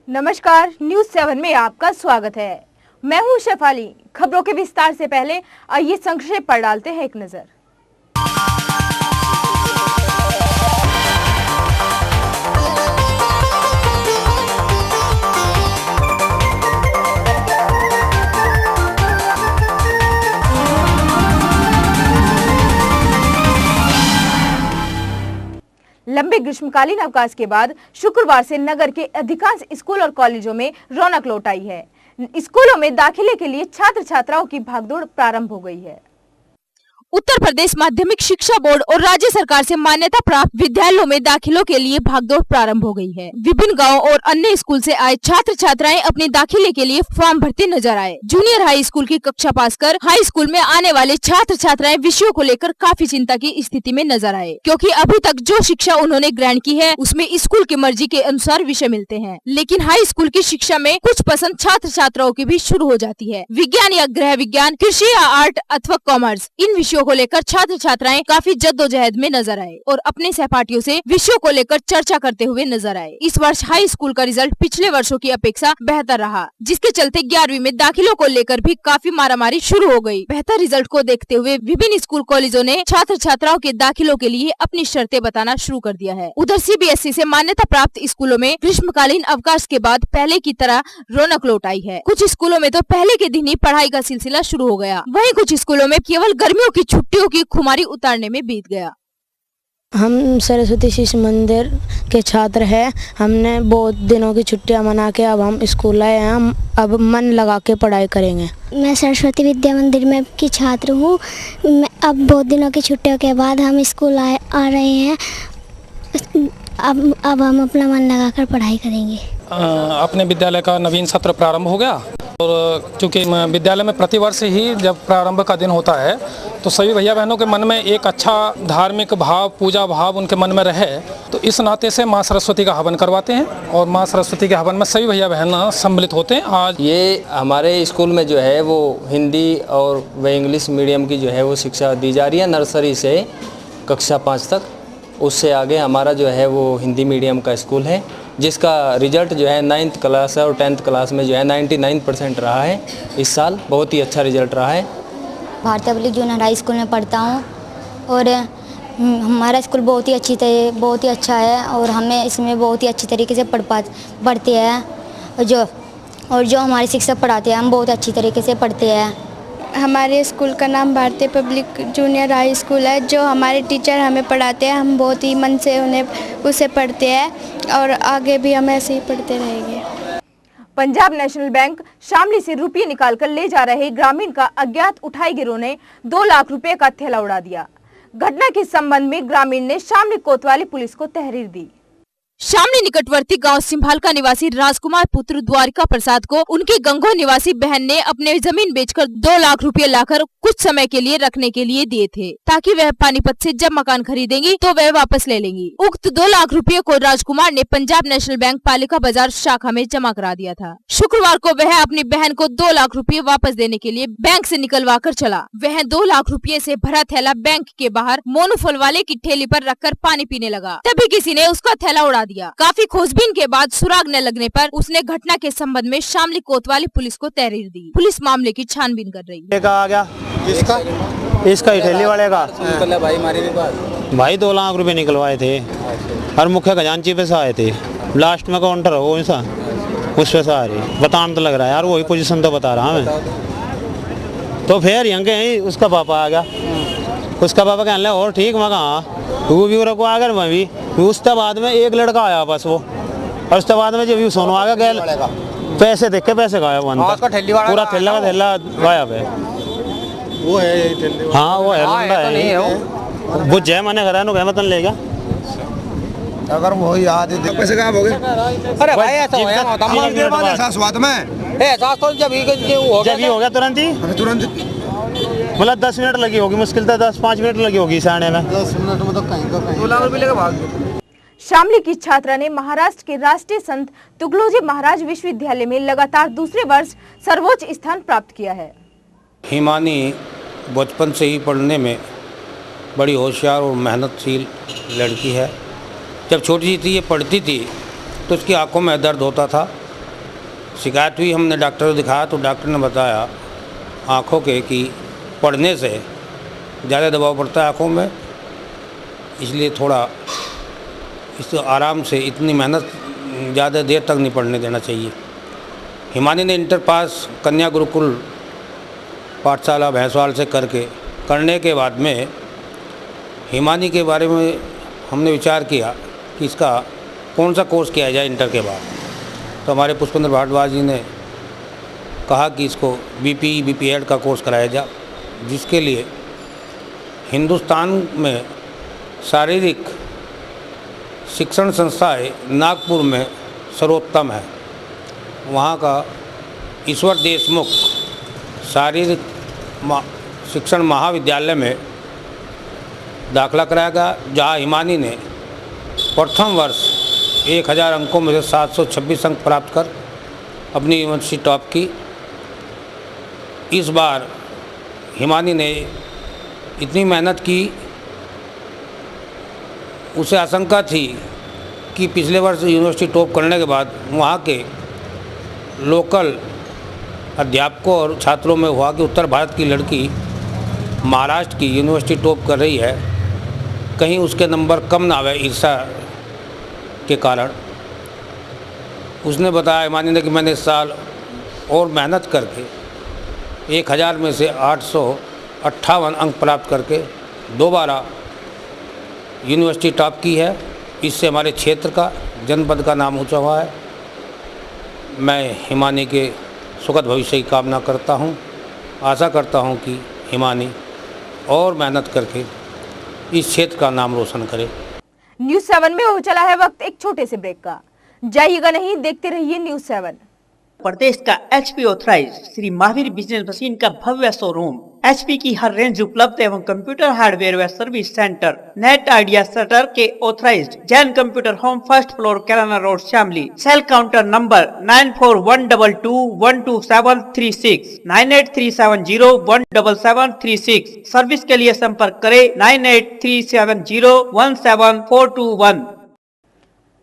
नमस्कार, न्यूज 7 में आपका स्वागत है। मैं हूं शेफाली। खबरों के विस्तार से पहले आइए संक्षेप पर डालते हैं एक नजर। लंबे ग्रीष्मकालीन अवकाश के बाद शुक्रवार से नगर के अधिकांश स्कूल और कॉलेजों में रौनक लौट आई है। स्कूलों में दाखिले के लिए छात्र छात्राओं की भागदौड़ प्रारंभ हो गई है। उत्तर प्रदेश माध्यमिक शिक्षा बोर्ड और राज्य सरकार से मान्यता प्राप्त विद्यालयों में दाखिलों के लिए भागदौड़ प्रारंभ हो गई है। विभिन्न गांवों और अन्य स्कूल से आए छात्र छात्राएं अपने दाखिले के लिए फॉर्म भरते नजर आए। जूनियर हाई स्कूल की कक्षा पास कर हाई स्कूल में आने वाले छात्र छात्राएं विषयों को लेकर काफी चिंता की स्थिति में नजर आए, क्योंकि अभी तक जो शिक्षा उन्होंने ग्रहण की है उसमें स्कूल की मर्जी के अनुसार विषय मिलते हैं, लेकिन हाई स्कूल की शिक्षा में कुछ पसंद छात्र छात्राओं की भी शुरू हो जाती है। विज्ञान या गृह विज्ञान, कृषि या आर्ट अथवा कॉमर्स, इन विषयों को लेकर छात्र छात्राएं काफी जद्दोजहद में नजर आए और अपने सहपाठियों से विषयों को लेकर चर्चा करते हुए नजर आए। इस वर्ष हाई स्कूल का रिजल्ट पिछले वर्षों की अपेक्षा बेहतर रहा, जिसके चलते 11वीं में दाखिलों को लेकर भी काफी मारामारी शुरू हो गई। बेहतर रिजल्ट को देखते हुए विभिन्न स्कूल कॉलेजों ने छात्र छात्राओं के दाखिलों के लिए अपनी शर्तें बताना शुरू कर दिया है। उधर CBSE से मान्यता प्राप्त स्कूलों में ग्रीष्मकालीन अवकाश के बाद पहले की तरह रौनक लौट आई है। कुछ स्कूलों में तो पहले के दिन ही पढ़ाई का सिलसिला शुरू हो गया, वहीं कुछ स्कूलों में केवल गर्मियों की छुट्टियों की खुमारी उतारने में बीत गया। हम सरस्वती शिशु मंदिर के छात्र हैं। हमने बहुत दिनों की छुट्टियां मना के अब हम स्कूल आए हैं। हम अब मन लगा के पढ़ाई करेंगे। मैं सरस्वती विद्या मंदिर में की छात्र हूँ। अब बहुत दिनों की छुट्टियों के बाद हम स्कूल आ रहे हैं। अब हम अपना मन लगाकर पढ़ाई करेंगे। अपने विद्यालय का नवीन सत्र प्रारंभ हो गया और चूँकि विद्यालय में प्रतिवर्ष ही जब प्रारंभ का दिन होता है तो सभी भैया बहनों के मन में एक अच्छा धार्मिक भाव, पूजा भाव उनके मन में रहे, तो इस नाते से माँ सरस्वती का हवन करवाते हैं और माँ सरस्वती के हवन में सभी भैया बहन सम्मिलित होते हैं। आज ये हमारे स्कूल में जो है वो हिंदी और व इंग्लिश मीडियम की जो है वो शिक्षा दी जा रही है, नर्सरी से कक्षा 5 तक। उससे आगे हमारा जो है वो हिंदी मीडियम का स्कूल है, जिसका रिजल्ट जो है 9th क्लास और 10th क्लास में जो है 99% रहा है। इस साल बहुत ही अच्छा रिजल्ट रहा है। भारतीय पब्लिक जूनियर हाई स्कूल में पढ़ता हूँ और हमारा स्कूल बहुत ही अच्छा है और हमें इसमें बहुत ही अच्छी तरीके से पढ़ते हैं और जो हमारे शिक्षक पढ़ाते हैं हम बहुत अच्छी तरीके से पढ़ते हैं। हमारे स्कूल का नाम भारतीय पब्लिक जूनियर हाई स्कूल है। जो हमारे टीचर हमें पढ़ाते हैं हम बहुत ही मन से उसे पढ़ते हैं और आगे भी हम ऐसे ही पढ़ते रहेंगे। पंजाब नेशनल बैंक शामली से रुपये निकालकर ले जा रहे ग्रामीण का अज्ञात उठाई गिरोह ने 2 लाख रुपए का थैला उड़ा दिया। घटना के संबंध में ग्रामीण ने शामली कोतवाली पुलिस को तहरीर दी। शामली निकटवर्ती गांव सिंभालका निवासी राजकुमार पुत्र द्वारिका प्रसाद को उनकी गंगो निवासी बहन ने अपने जमीन बेचकर 2 लाख रुपए लाकर कुछ समय के लिए रखने के लिए दिए थे, ताकि वह पानीपत से जब मकान खरीदेंगी तो वह वापस ले लेंगी। उक्त 2 लाख रुपए को राजकुमार ने पंजाब नेशनल बैंक पालिका बाजार शाखा में जमा करा दिया था। शुक्रवार को वह अपनी बहन को 2 लाख रुपए वापस देने के लिए बैंक से निकलवा कर चला। वह 2 लाख रुपए से भरा थैला बैंक के बाहर मोनू फल वाले की ठेली पर रखकर पानी पीने लगा। तभी किसी ने उसका थैला उड़ा दिया। काफी खोजबीन के बाद सुराग न लगने पर उसने घटना के संबंध में शामली कोतवाली पुलिस को तहरीर दी। पुलिस मामले की छानबीन कर रही है। आ गया इसका ही ठेली वाले का भाई 2 लाख रुपए निकलवाए थे और मुख्य खजांची पे से आए थे। लास्ट में काउंटर हो ऐसा उस पे से आ रही बताना तो लग रहा है यार, वही पोजीशन तो बता रहा मैं। तो फिर यंगे उसका पापा आ गया। उसका पापा कहने लगा और ठीक मैं कहा वो भी रखो आकर मैं भी। उसके बाद में एक लड़का आया बस वो, और उसके बाद में जब सोनू आ गया पैसे देख के पैसे गायब, पूरा थैला का थैला गायब है। वो है हाँ वो है वो जय मैंने करा नो मतलब ले गया। अगर वो याद है पैसे गायब हो गए। अरे भाई ऐसा हुआ तुम्हें एहसास तो जब ही हो गया तुरंत मतलब 10 मिनट लगी होगी, मुश्किल था 10-5 मिनट लगी होगी आने में। 10 मिनट में तो कहीं का 2 लाख रुपए लेकर भाग गए। शामली की छात्रा ने महाराष्ट्र के राष्ट्रीय संत तुगलोजी महाराज विश्वविद्यालय में लगातार दूसरे वर्ष सर्वोच्च स्थान प्राप्त किया है। हिमानी बचपन से ही पढ़ने में बड़ी होशियार और मेहनतशील लड़की है। जब छोटी थी ये पढ़ती थी तो उसकी आंखों में दर्द होता था शिकायत हुई, हमने डॉक्टर को दिखाया तो डॉक्टर ने बताया आँखों के कि पढ़ने से ज़्यादा दबाव पड़ता है आँखों में, इसलिए थोड़ा इस आराम से, इतनी मेहनत ज़्यादा देर तक नहीं पढ़ने देना चाहिए। हिमानी ने इंटर पास कन्या गुरुकुल पाठशाला भैंसवाल से करने के बाद में हिमानी के बारे में हमने विचार किया कि इसका कौन सा कोर्स किया जाए इंटर के बाद। तो हमारे पुष्पेंद्र भारद्वाज जी ने कहा कि इसको बीपीएड का कोर्स कराया जाए, जिसके लिए हिंदुस्तान में शारीरिक शिक्षण संस्थाएं नागपुर में सर्वोत्तम है। वहाँ का ईश्वर देशमुख शारीरिक शिक्षण महाविद्यालय में दाखला कराया गया, जहाँ हिमानी ने प्रथम वर्ष 1000 अंकों में से 726 अंक प्राप्त कर अपनी यूनिवर्सिटी टॉप की। इस बार हिमानी ने इतनी मेहनत की, उसे आशंका थी कि पिछले वर्ष यूनिवर्सिटी टॉप करने के बाद वहाँ के लोकल अध्यापकों और छात्रों में हुआ कि उत्तर भारत की लड़की महाराष्ट्र की यूनिवर्सिटी टॉप कर रही है, कहीं उसके नंबर कम ना आवे ईर्ष्या के कारण। उसने बताया हिमानी ने कि मैंने इस साल और मेहनत करके 1000 में से 858 अंक प्राप्त करके दोबारा यूनिवर्सिटी टॉप की है। इससे हमारे क्षेत्र का, जनपद का नाम ऊंचा हुआ है। मैं हिमानी के सुखद भविष्य की कामना करता हूं। आशा करता हूं कि हिमानी और मेहनत करके इस क्षेत्र का नाम रोशन करे। न्यूज़ 7 में हो चला है वक्त एक छोटे से ब्रेक का। जाइएगा नहीं, देखते रहिए न्यूज़ 7। प्रदेश का HP authorise Shri Mahavir business machine का भव्य शोरूम, HP की हर रेंज उपलब्ध एवं कंप्यूटर हार्डवेयर व service centre, net idea shutter के authorised, Jain computer home, first floor, Kailana road, Shamli. Sale counter number 9412212736, 9837017736। Service के लिए संपर्क करें 9837017421।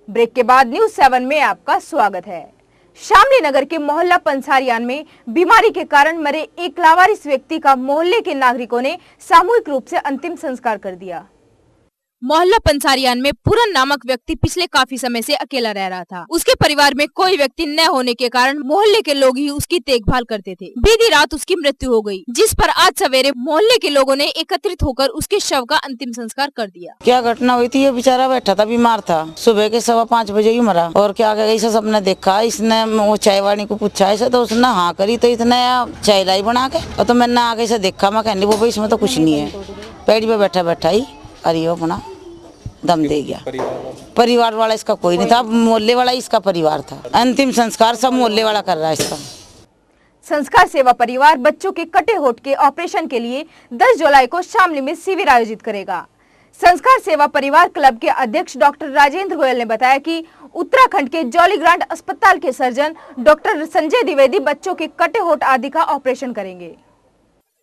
ब्रेक के बाद न्यूज़ 7 में आपका स्वागत है। शामली नगर के मोहल्ला पंसारियान में बीमारी के कारण मरे एक लावारिस व्यक्ति का मोहल्ले के नागरिकों ने सामूहिक रूप से अंतिम संस्कार कर दिया। मोहल्ला पंसारियान में पूरन नामक व्यक्ति पिछले काफी समय से अकेला रह रहा था। उसके परिवार में कोई व्यक्ति न होने के कारण मोहल्ले के लोग ही उसकी देखभाल करते थे। बीती रात उसकी मृत्यु हो गई, जिस पर आज सवेरे मोहल्ले के लोगों ने एकत्रित होकर उसके शव का अंतिम संस्कार कर दिया। क्या घटना हुई थी? ये बेचारा बैठा था, बीमार था, सुबह के 5:15 बजे ही मरा। और क्या ऐसा सबने देखा, इसने वो चाय वाली को पूछा ऐसा, तो उसने हाँ करी, तो इतने चाय लाई बना के, और तो मैंने आगे से देखा, मैं कहनी वो इसमें तो कुछ नहीं है, पेड़ पे बैठा ही अरे अपना दम दे गया। परिवार वाला इसका कोई नहीं था, मोहल्ले वाला इसका परिवार था। अंतिम संस्कार सब मोहल्ले वाला कर रहा है इसका। संस्कार सेवा परिवार बच्चों के कटे होठ के ऑपरेशन के लिए 10 जुलाई को शामली में शिविर आयोजित करेगा। संस्कार सेवा परिवार क्लब के अध्यक्ष डॉक्टर राजेंद्र गोयल ने बताया कि उत्तराखंड के जॉली ग्रांट अस्पताल के सर्जन डॉक्टर संजय द्विवेदी बच्चों के कटे होठ आदि का ऑपरेशन करेंगे।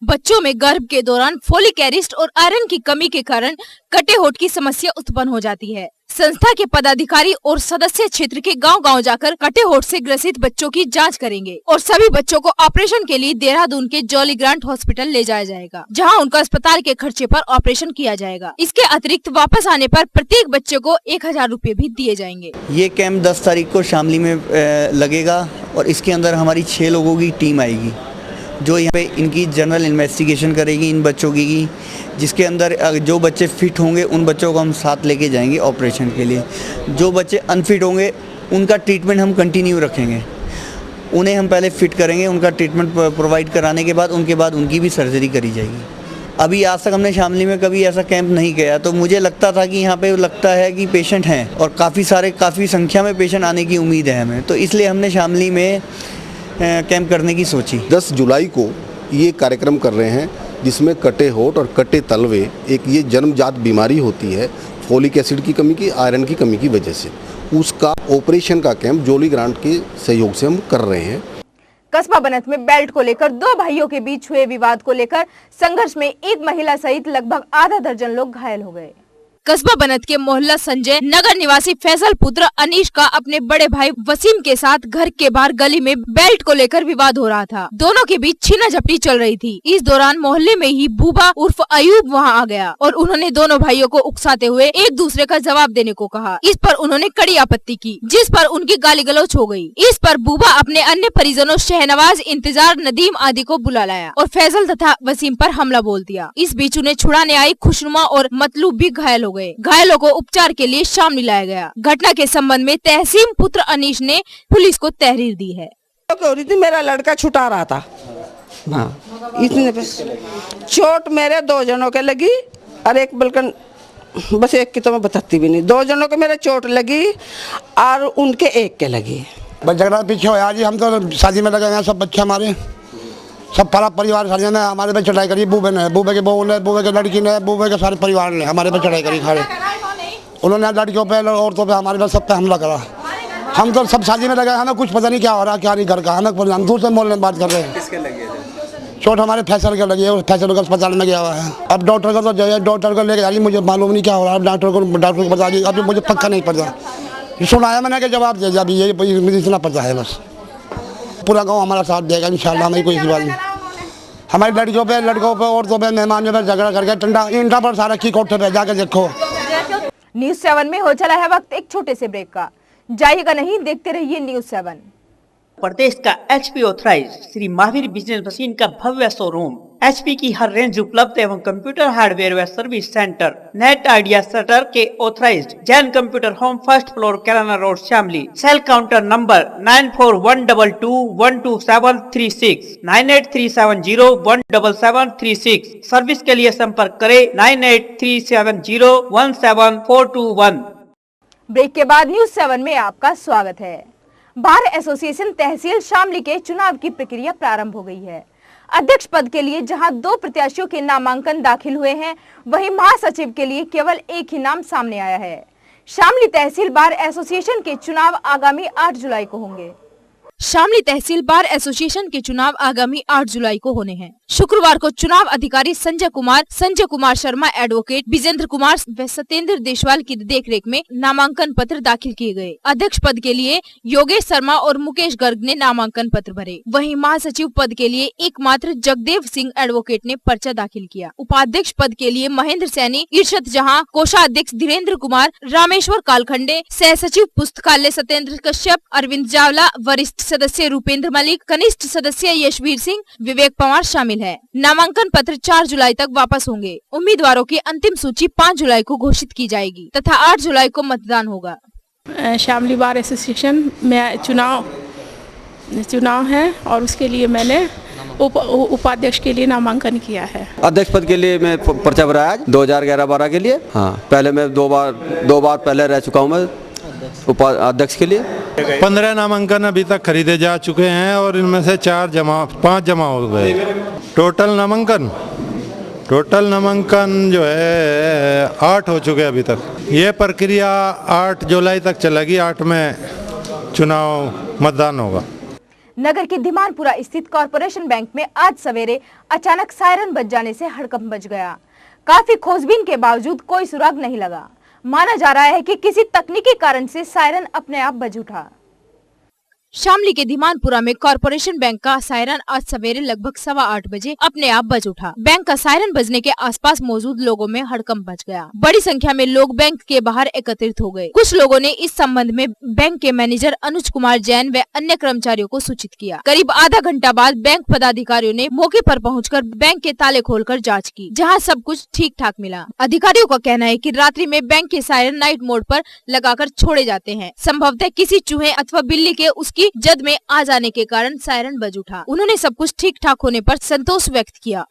बच्चों में गर्भ के दौरान फोलिक एसिड और आयरन की कमी के कारण कटे होठ की समस्या उत्पन्न हो जाती है। संस्था के पदाधिकारी और सदस्य क्षेत्र के गांव-गांव जाकर कटे होठ से ग्रसित बच्चों की जांच करेंगे और सभी बच्चों को ऑपरेशन के लिए देहरादून के जॉली ग्रांट हॉस्पिटल ले जाया जाएगा, जहां उनका अस्पताल के खर्चे पर ऑपरेशन किया जाएगा। इसके अतिरिक्त वापस आने पर प्रत्येक बच्चे को 1000 रुपए भी दिए जाएंगे। ये कैंप 10 तारीख को शामली में लगेगा और इसके अंदर हमारी 6 लोगों की टीम आएगी जो यहाँ पे इनकी जनरल इन्वेस्टिगेशन करेगी इन बच्चों की, जिसके अंदर जो बच्चे फिट होंगे उन बच्चों को हम साथ लेके जाएंगे ऑपरेशन के लिए। जो बच्चे अनफिट होंगे उनका ट्रीटमेंट हम कंटिन्यू रखेंगे, उन्हें हम पहले फिट करेंगे, उनका ट्रीटमेंट प्रोवाइड कराने के बाद उनकी भी सर्जरी करी जाएगी। अभी आज तक हमने शामली में कभी ऐसा कैंप नहीं किया, तो मुझे लगता था कि यहाँ पे लगता है कि पेशेंट हैं और काफ़ी संख्या में पेशेंट आने की उम्मीद है हमें, तो इसलिए हमने शामली में कैंप करने की सोची। 10 जुलाई को ये कार्यक्रम कर रहे हैं, जिसमें कटे होठ और कटे तलवे एक ये जन्मजात बीमारी होती है फोलिक एसिड की कमी की, आयरन की कमी की वजह से, उसका ऑपरेशन का कैंप जॉली ग्रांट के सहयोग से हम कर रहे हैं। कस्बा बनत में बेल्ट को लेकर 2 भाइयों के बीच हुए विवाद को लेकर संघर्ष में एक महिला सहित लगभग आधा दर्जन लोग घायल हो गए। कस्बा बनत के मोहल्ला संजय नगर निवासी फैसल पुत्र अनीश का अपने बड़े भाई वसीम के साथ घर के बाहर गली में बेल्ट को लेकर विवाद हो रहा था। दोनों के बीच छीना झपटी चल रही थी। इस दौरान मोहल्ले में ही बूबा उर्फ अयूब वहां आ गया और उन्होंने दोनों भाइयों को उकसाते हुए एक दूसरे का जवाब देने को कहा। इस पर उन्होंने कड़ी आपत्ति की, जिस पर उनकी गाली गलौज हो गई। इस पर बूबा अपने अन्य परिजनों शहनवाज, इंतजार, नदीम आदि को बुला लाया और फैसल तथा वसीम पर हमला बोल दिया। इस बीच उन्हें छुड़ाने आई खुशनुमा और मतलूब भी घायल हो गए। घायलों को उपचार के लिए शामली लाया गया। घटना के संबंध में तहसीन पुत्र अनीश ने पुलिस को तहरीर दी है। मेरा लड़का छुटा रहा था, हाँ, इतने चोट मेरे 2 जनों के लगी और एक बल्कि बस एक की तो मैं बताती भी नहीं, 2 जनों के मेरे चोट लगी और उनके एक के लगी। बस झगड़ा पीछे हो यार जी, हम तो शादी में लगे हैं, सब बच्चे हमारे सब पूरा परिवार सारे ने हमारे पे चढ़ाई करी। बूबे ने, बूबे के बहू ने, बूबे के लड़की ने, बूबे के सारे परिवार ने हमारे पे चढ़ाई करी खाड़े। उन्होंने लड़कियों पे औरतों पे हमारे पे सब पे हमला करा। हम तो सब शादी में लगे, हमें कुछ पता नहीं क्या हो रहा क्या नहीं घर का, हमें हम दूसरे मोहल्ले में बात कर रहे हैं। किसके लगी चोट? हमारे फैसल के लगी है, फैसल के अस्पताल में गया हुआ है। अब डॉक्टर का तो जो है डॉक्टर को लेके जा रही, मुझे मालूम नहीं क्या हो रहा है। डॉक्टर को बता दी, अभी मुझे पक्का नहीं पता। सुनाया मैंने कि जवाब दे दिया, अभी ये मुझे इतना पता है बस। पूरा गाँव हमारा साथ देगा इंशाल्लाह, हमें कोई सवाल नहीं। हमारी लड़कियों पे, लड़कों पे, औरतों पे, मेहमानों पे झगड़ा करके टंडा इंटा पर सारा की कोठे पे जाकर देखो। न्यूज 7 में हो चला है वक्त एक छोटे से ब्रेक का। जाइएगा नहीं, देखते रहिए न्यूज 7। प्रदेश का HP authorise Shri Mahavir business machine का भव्य शोरूम, HP की हर रेंज उपलब्ध एवं कंप्यूटर हार्डवेयर व service centre, net idea shutter के authorised Jain computer home, 1st floor, Kairana road, Shamli. Sale counter number 9412212736, 9837017736। Service के लिए संपर्क करें 9837017421। ब्रेक के बाद न्यूज 7 में आपका स्वागत है। बार एसोसिएशन तहसील शामली के चुनाव की प्रक्रिया प्रारंभ हो गई है। अध्यक्ष पद के लिए जहां 2 प्रत्याशियों के नामांकन दाखिल हुए हैं, वहीं महासचिव के लिए केवल एक ही नाम सामने आया है। शामली तहसील बार एसोसिएशन के चुनाव आगामी 8 जुलाई को होंगे। शामली तहसील बार एसोसिएशन के चुनाव आगामी 8 जुलाई को होने हैं। शुक्रवार को चुनाव अधिकारी संजय कुमार शर्मा, एडवोकेट विजेंद्र कुमार व सत्येंद्र देशवाल की देखरेख में नामांकन पत्र दाखिल किए गए। अध्यक्ष पद के लिए योगेश शर्मा और मुकेश गर्ग ने नामांकन पत्र भरे। वहीं महासचिव पद के लिए एकमात्र जगदेव सिंह एडवोकेट ने पर्चा दाखिल किया। उपाध्यक्ष पद के लिए महेंद्र सैनी, इरशद जहां, कोषाध्यक्ष धीरेन्द्र कुमार, रामेश्वर कालखंडे, सह सचिव पुस्तकालय सत्येंद्र कश्यप, अरविंद चावला, वरिष्ठ सदस्य रूपेंद्र मलिक, कनिष्ठ सदस्य यशवीर सिंह, विवेक पवार शामिल है। नामांकन पत्र 4 जुलाई तक वापस होंगे। उम्मीदवारों की अंतिम सूची 5 जुलाई को घोषित की जाएगी तथा 8 जुलाई को मतदान होगा। शामली बार एसोसिएशन में चुनाव है और उसके लिए मैंने उपाध्यक्ष के लिए नामांकन किया है। अध्यक्ष पद के लिए मैं पर्चा भरा है 2011-12 के लिए। हाँ, पहले मैं दो बार पहले रह चुका हूँ मैं उपाध्यक्ष के लिए। 15 नामांकन अभी तक खरीदे जा चुके हैं और इनमें से 5 जमा हो गए। टोटल नामांकन जो है 8 हो चुके अभी तक। ये प्रक्रिया 8 जुलाई तक चलेगी। 8 में चुनाव मतदान होगा। नगर के धीमानपुरा स्थित कॉरपोरेशन बैंक में आज सवेरे अचानक सायरन बज जाने से हड़कंप मच गया। काफी खोजबीन के बावजूद कोई सुराग नहीं लगा। माना जा रहा है कि किसी तकनीकी कारण से सायरन अपने आप बज उठा। शामली के धीमानपुरा में कॉरपोरेशन बैंक का सायरन आज सवेरे लगभग 8:15 बजे अपने आप बज उठा। बैंक का सायरन बजने के आसपास मौजूद लोगों में हड़कंप मच गया। बड़ी संख्या में लोग बैंक के बाहर एकत्रित हो गए। कुछ लोगों ने इस संबंध में बैंक के मैनेजर अनुज कुमार जैन व अन्य कर्मचारियों को सूचित किया। करीब आधा घंटा बाद बैंक पदाधिकारियों ने मौके पर पहुंचकर बैंक के ताले खोलकर जाँच की, जहाँ सब कुछ ठीक ठाक मिला। अधिकारियों का कहना है कि रात्रि में बैंक के सायरन नाइट मोड पर लगाकर छोड़े जाते हैं। संभवतः किसी चूहे अथवा बिल्ली के उसकी जद में आ जाने के कारण सायरन बज उठा। उन्होंने सब कुछ ठीक ठाक होने पर संतोष व्यक्त किया।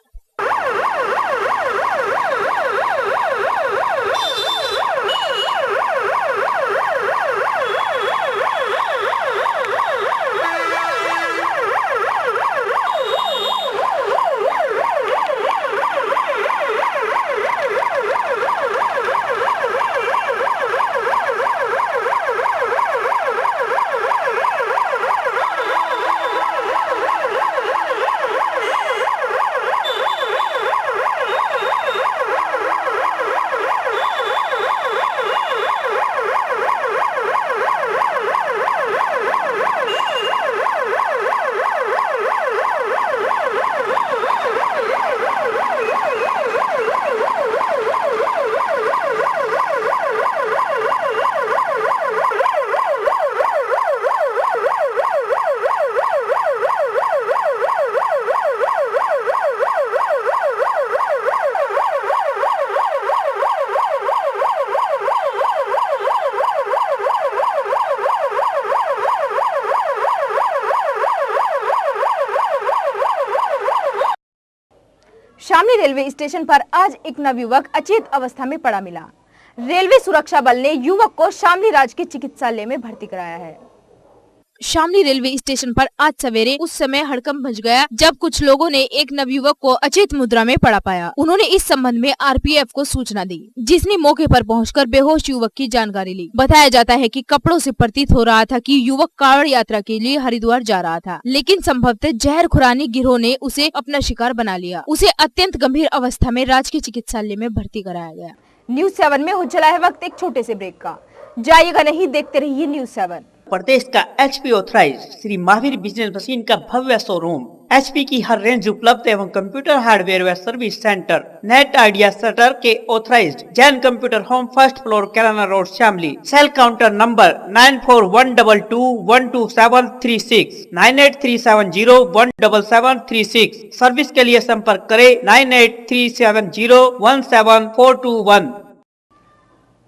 शामली रेलवे स्टेशन पर आज एक नवयुवक अचेत अवस्था में पड़ा मिला। रेलवे सुरक्षा बल ने युवक को शामली राजकीय चिकित्सालय में भर्ती कराया है। शामली रेलवे स्टेशन पर आज सवेरे उस समय हड़कंप मच गया जब कुछ लोगों ने एक नवयुवक को अचेत मुद्रा में पड़ा पाया। उन्होंने इस संबंध में आरपीएफ को सूचना दी, जिसने मौके पर पहुंचकर बेहोश युवक की जानकारी ली। बताया जाता है कि कपड़ों से प्रतीत हो रहा था कि युवक कांवड़ यात्रा के लिए हरिद्वार जा रहा था, लेकिन संभवतः जहर खुरानी गिरोह ने उसे अपना शिकार बना लिया। उसे अत्यंत गंभीर अवस्था में राजकीय चिकित्सालय में भर्ती कराया गया। न्यूज 7 में हो चला है वक्त एक छोटे से ब्रेक का। जाइएगा नहीं, देखते रहिए न्यूज 7। प्रदेश का HP authorise Shri Mahavir business machine का भव्य शोरूम, HP की हर रेंज उपलब्ध एवं कंप्यूटर हार्डवेयर व service centre, net idea shutter के authorised Jain computer home, first floor, Kairana road, Shamli. Sale counter number 9412212736, 9837017736। Service के लिए संपर्क करें 9837017421।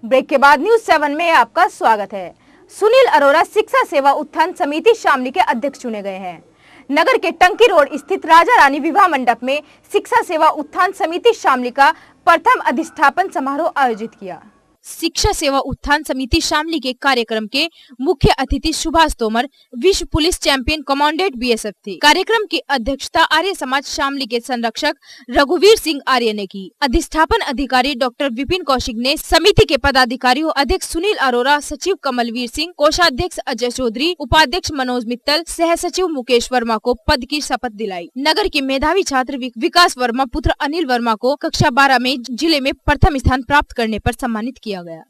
ब्रेक के बाद न्यूज 7 में आपका स्वागत है। सुनील अरोरा शिक्षा सेवा उत्थान समिति शामली के अध्यक्ष चुने गए हैं। नगर के टंकी रोड स्थित राजा रानी विवाह मंडप में शिक्षा सेवा उत्थान समिति शामली का प्रथम अधिष्ठापन समारोह आयोजित किया। शिक्षा सेवा उत्थान समिति शामली के कार्यक्रम के मुख्य अतिथि सुभाष तोमर, विश्व पुलिस चैंपियन कमांडेंट BSF थे। कार्यक्रम की अध्यक्षता आर्य समाज शामली के संरक्षक रघुवीर सिंह आर्य ने की। अधिष्ठापन अधिकारी डॉक्टर विपिन कौशिक ने समिति के पदाधिकारियों अध्यक्ष सुनील अरोरा, सचिव कमलवीर सिंह, कोषाध्यक्ष अजय चौधरी, उपाध्यक्ष मनोज मित्तल, सह सचिव मुकेश वर्मा को पद की शपथ दिलाई। नगर के मेधावी छात्र विकास वर्मा पुत्र अनिल वर्मा को कक्षा 12 में जिले में प्रथम स्थान प्राप्त करने पर सम्मानित किया गया।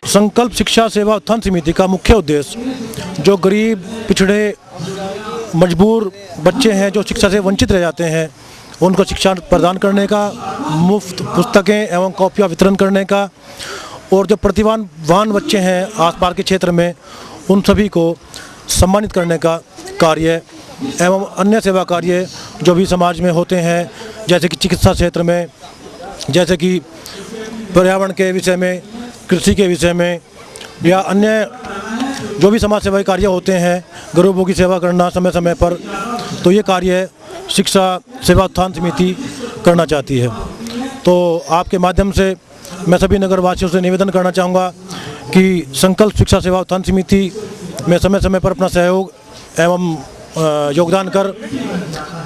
संकल्प शिक्षा सेवा उत्थान समिति का मुख्य उद्देश्य जो गरीब, पिछड़े, मजबूर बच्चे हैं जो शिक्षा से वंचित रह जाते हैं, उनको शिक्षा प्रदान करने का, मुफ्त पुस्तकें एवं कॉपियाँ वितरण करने का, और जो प्रतिभावान बच्चे हैं आसपास के क्षेत्र में उन सभी को सम्मानित करने का कार्य एवं अन्य सेवा कार्य जो भी समाज में होते हैं, जैसे कि चिकित्सा क्षेत्र में, जैसे कि पर्यावरण के विषय में, कृषि के विषय में, या अन्य जो भी समाज सेवा कार्य होते हैं, गरीबों की सेवा करना समय समय पर, तो ये कार्य शिक्षा सेवा उत्थान समिति करना चाहती है। तो आपके माध्यम से मैं सभी नगरवासियों से निवेदन करना चाहूँगा कि संकल्प शिक्षा सेवा उत्थान समिति में समय समय पर अपना सहयोग एवं योगदान कर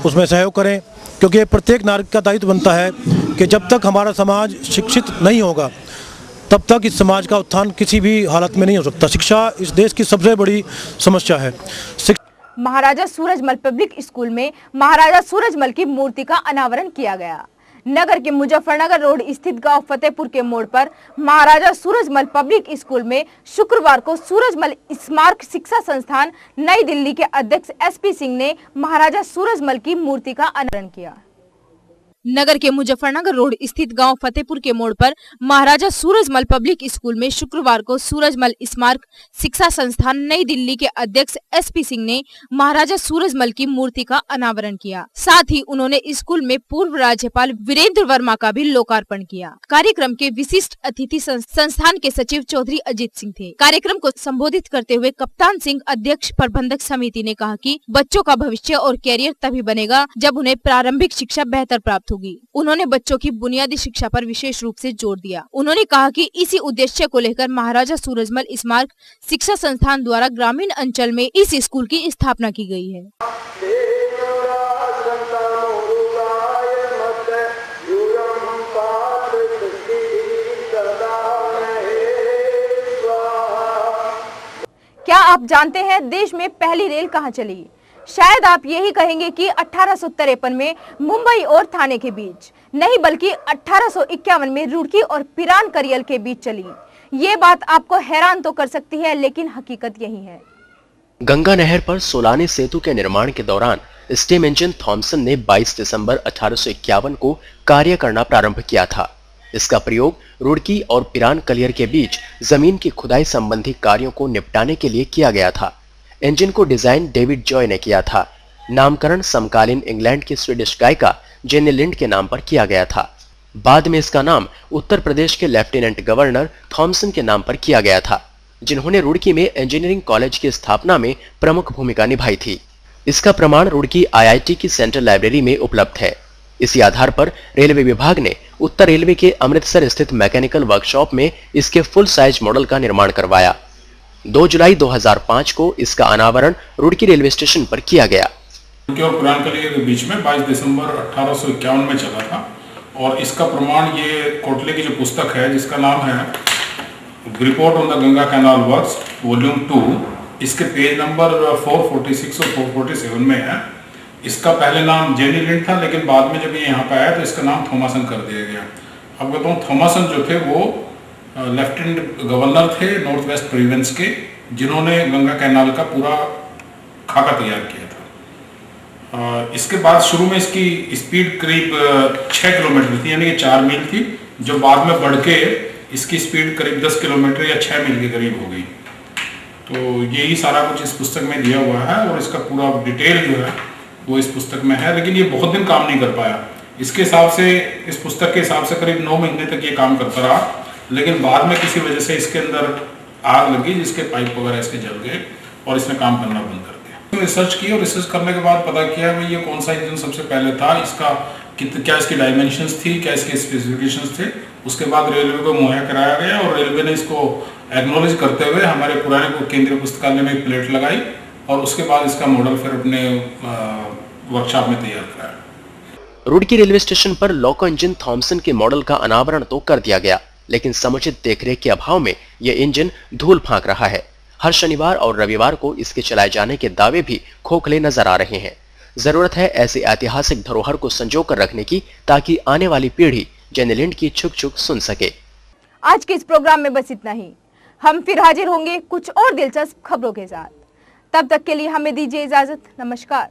उसमें सहयोग करें, क्योंकि प्रत्येक नागरिक का दायित्व बनता है कि जब तक हमारा समाज शिक्षित नहीं होगा तब तक इस समाज का उत्थान किसी भी हालत में नहीं हो सकता। शिक्षा इस देश की सबसे बड़ी समस्या है। महाराजा सूरजमल पब्लिक स्कूल में महाराजा सूरजमल की मूर्ति का अनावरण किया गया। नगर के मुजफ्फरनगर रोड स्थित गांव फतेहपुर के मोड़ पर महाराजा सूरजमल पब्लिक स्कूल में शुक्रवार को सूरजमल स्मारक शिक्षा संस्थान नई दिल्ली के अध्यक्ष SP सिंह ने महाराजा सूरजमल की मूर्ति का अनावरण किया। नगर के मुजफ्फरनगर रोड स्थित गांव फतेहपुर के मोड़ पर महाराजा सूरजमल पब्लिक स्कूल में शुक्रवार को सूरजमल स्मारक शिक्षा संस्थान नई दिल्ली के अध्यक्ष SP सिंह ने महाराजा सूरजमल की मूर्ति का अनावरण किया। साथ ही उन्होंने स्कूल में पूर्व राज्यपाल वीरेंद्र वर्मा का भी लोकार्पण किया। कार्यक्रम के विशिष्ट अतिथि संस्थान के सचिव चौधरी अजीत सिंह थे। कार्यक्रम को संबोधित करते हुए कप्तान सिंह, अध्यक्ष प्रबंधक समिति, ने कहा कि बच्चों का भविष्य और कैरियर तभी बनेगा जब उन्हें प्रारंभिक शिक्षा बेहतर प्राप्त होगी। उन्होंने बच्चों की बुनियादी शिक्षा पर विशेष रूप से जोर दिया। उन्होंने कहा कि इसी उद्देश्य को लेकर महाराजा सूरजमल स्मारक शिक्षा संस्थान द्वारा ग्रामीण अंचल में इस स्कूल की स्थापना की गई है। क्या आप जानते हैं देश में पहली रेल कहां चली? शायद आप यही कहेंगे कि 1853 में मुंबई और थाने के बीच, नहीं बल्कि 1851 में रुड़की और पिरान करियल के बीच चली। ये बात आपको हैरान तो कर सकती है, लेकिन हकीकत यही है। गंगा नहर पर सोलानी सेतु के निर्माण के दौरान स्टीम इंजन थॉमसन ने 22 दिसंबर 1851 को कार्य करना प्रारंभ किया था। इसका प्रयोग रुड़की और पिरान कलियर के बीच जमीन की खुदाई संबंधी कार्यों को निपटाने के लिए किया गया था। इंजन को डिजाइन डेविड जॉय ने किया था। नामकरण समकालीन इंग्लैंड की स्वीडिश गायिका जेनी लिंड के नाम पर किया गया था। बाद में इसका नाम उत्तर प्रदेश के लेफ्टिनेंट गवर्नर थॉमसन के नाम पर किया गया था, जिन्होंने रुड़की में इंजीनियरिंग कॉलेज की स्थापना में प्रमुख भूमिका निभाई थी। इसका प्रमाण रुड़की IIT की सेंट्रल लाइब्रेरी में उपलब्ध है। इसी आधार पर रेलवे विभाग ने उत्तर रेलवे के अमृतसर स्थित मैकेनिकल वर्कशॉप में इसके फुल साइज मॉडल का निर्माण करवाया। 2 जुलाई 2005 को इसका अनावरण रुड़की रेलवे स्टेशन पर किया गया। रुड़की और पिरान कलियर के बीच में 22 दिसंबर 1851 में चला था और इसका प्रमाण ये कोटले की जो पुस्तक है जिसका नाम है report on the Ganga canal works volume 2, इसके पेज नंबर 446 और 447 में है। इसका पहले नाम जेनी लिंड था, लेकिन बाद में जब ये यहाँ पे आया तो इसका नाम थॉमसन कर दिया गया। अब कहता हूँ थॉमसन जो थे वो लेफ्टिनेंट गवर्नर थे नॉर्थ वेस्ट प्रोविंस के, जिन्होंने गंगा कैनाल का पूरा खाका तैयार किया था। इसके बाद शुरू में इसकी स्पीड करीब 6 किलोमीटर थी, यानी कि 4 मील थी, जो बाद में बढ़ के इसकी स्पीड करीब 10 किलोमीटर या 6 मील के करीब हो गई। तो यही सारा कुछ इस पुस्तक में दिया हुआ है और इसका पूरा डिटेल जो है वो इस पुस्तक में है, लेकिन ये बहुत दिन काम नहीं कर पाया। इसके हिसाब से, इस पुस्तक के हिसाब से करीब 9 महीने तक ये काम करता रहा, लेकिन बाद में किसी वजह से इसके अंदर आग लगी, जिसके पाइप वगैरह इसके जल गए और इसने काम करना बंद कर दिया। रिसर्च की और रिसर्च करने के बाद पता किया भाई ये कौन सा इंजन सबसे पहले था, इसका क्या इसकी डायमेंशंस थी, क्या इसके स्पेसिफिकेशंस थे। उसके बाद रेलवे को मुहैया कराया गया और रेलवे ने इसको एक्नॉलेज करते हुए हमारे पुराने केंद्रीय पुस्तकालय में एक प्लेट लगाई और उसके बाद इसका मॉडल फिर अपने वर्कशॉप में तैयार कराया। रुड़की रेलवे स्टेशन पर लोको इंजन थॉमसन के मॉडल का अनावरण तो कर दिया गया, लेकिन समुचित देखरेख के अभाव में यह इंजन धूल फांक रहा है। हर शनिवार और रविवार को इसके चलाए जाने के दावे भी खोखले नजर आ रहे हैं। जरूरत है ऐसी ऐतिहासिक धरोहर को संजो कर रखने की, ताकि आने वाली पीढ़ी जेनी लिंड की छुक छुक सुन सके। आज के इस प्रोग्राम में बस इतना ही। हम फिर हाजिर होंगे कुछ और दिलचस्प खबरों के साथ। तब तक के लिए हमें दीजिए इजाजत। नमस्कार।